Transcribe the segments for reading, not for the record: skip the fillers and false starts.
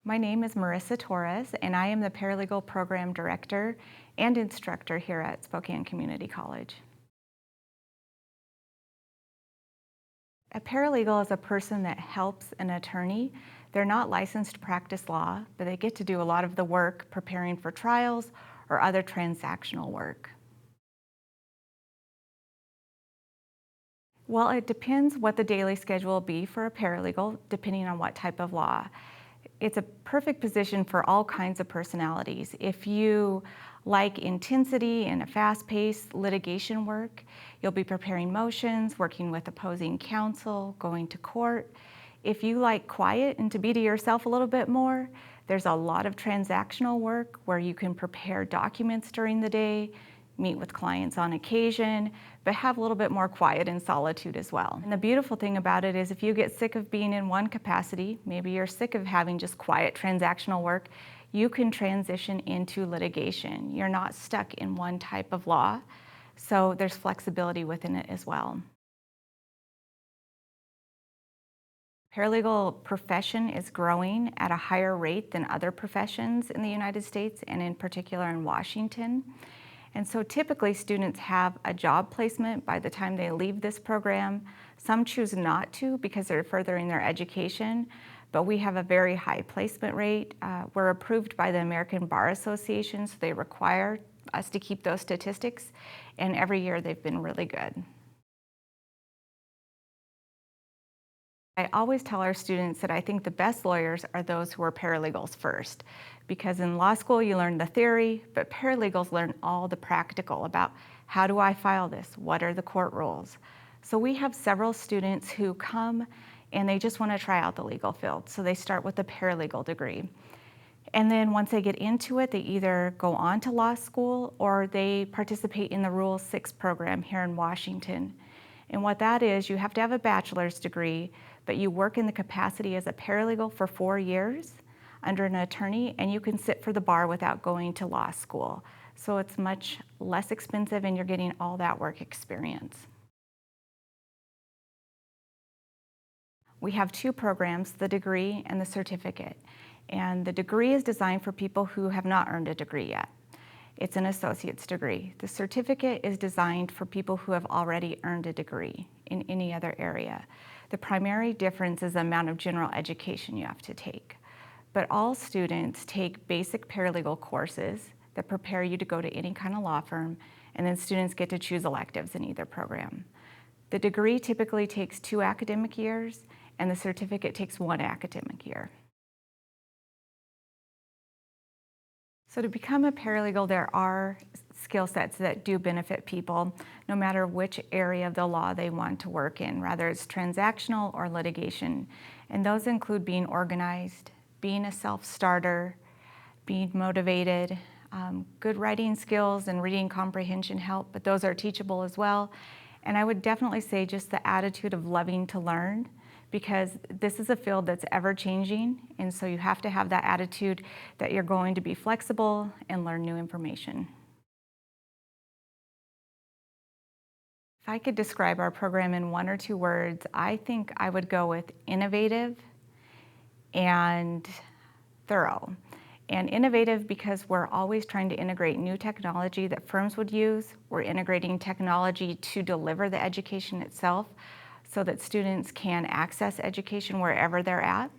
My name is Marissa Torres, and I am the Paralegal Program Director and Instructor here at Spokane Community College. A paralegal is a person that helps an attorney. They're not licensed to practice law, but they get to do a lot of the work preparing for trials or other transactional work. Well, it depends what the daily schedule will be for a paralegal, depending on what type of law. It's a perfect position for all kinds of personalities. If you like intensity and a fast-paced litigation work, you'll be preparing motions, working with opposing counsel, going to court. If you like quiet and to be to yourself a little bit more, there's a lot of transactional work where you can prepare documents during the day, meet with clients on occasion, but have a little bit more quiet and solitude as well. And the beautiful thing about it is if you get sick of being in one capacity, maybe you're sick of having just quiet transactional work, you can transition into litigation. You're not stuck in one type of law, so there's flexibility within it as well. Paralegal profession is growing at a higher rate than other professions in the United States and in particular in Washington. And so typically students have a job placement by the time they leave this program. Some choose not to because they're furthering their education, but we have a very high placement rate. We're approved by the American Bar Association, so they require us to keep those statistics, and every year they've been really good. I always tell our students that I think the best lawyers are those who are paralegals first, because in law school you learn the theory, but paralegals learn all the practical about how do I file this, what are the court rules. So we have several students who come and they just want to try out the legal field, so they start with a paralegal degree. And then once they get into it, they either go on to law school or they participate in the Rule 6 program here in Washington. And what that is, you have to have a bachelor's degree, but you work in the capacity as a paralegal for 4 years under an attorney, and you can sit for the bar without going to law school. So it's much less expensive and you're getting all that work experience. We have two programs, the degree and the certificate. And the degree is designed for people who have not earned a degree yet. It's an associate's degree. The certificate is designed for people who have already earned a degree in any other area. The primary difference is the amount of general education you have to take. But all students take basic paralegal courses that prepare you to go to any kind of law firm, and then students get to choose electives in either program. The degree typically takes 2 academic years, and the certificate takes 1 academic year. So to become a paralegal, there are skill sets that do benefit people, no matter which area of the law they want to work in, whether it's transactional or litigation. And those include being organized, being a self-starter, being motivated, good writing skills and reading comprehension help, but those are teachable as well. And I would definitely say just the attitude of loving to learn, because this is a field that's ever changing, and so you have to have that attitude that you're going to be flexible and learn new information. If I could describe our program in 1 or 2 words, I think I would go with innovative and thorough. And innovative because we're always trying to integrate new technology that firms would use. We're integrating technology to deliver the education itself, so that students can access education wherever they're at.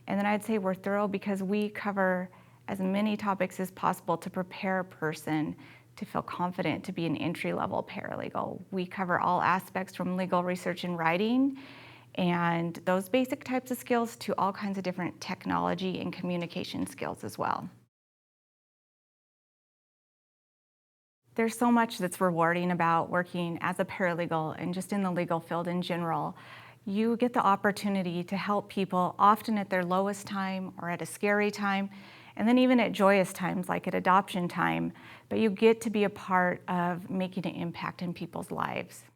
And then I'd say we're thorough because we cover as many topics as possible to prepare a person to feel confident to be an entry-level paralegal. We cover all aspects from legal research and writing and those basic types of skills to all kinds of different technology and communication skills as well. There's so much that's rewarding about working as a paralegal and just in the legal field in general. You get the opportunity to help people often at their lowest time or at a scary time, and then even at joyous times like at adoption time, but you get to be a part of making an impact in people's lives.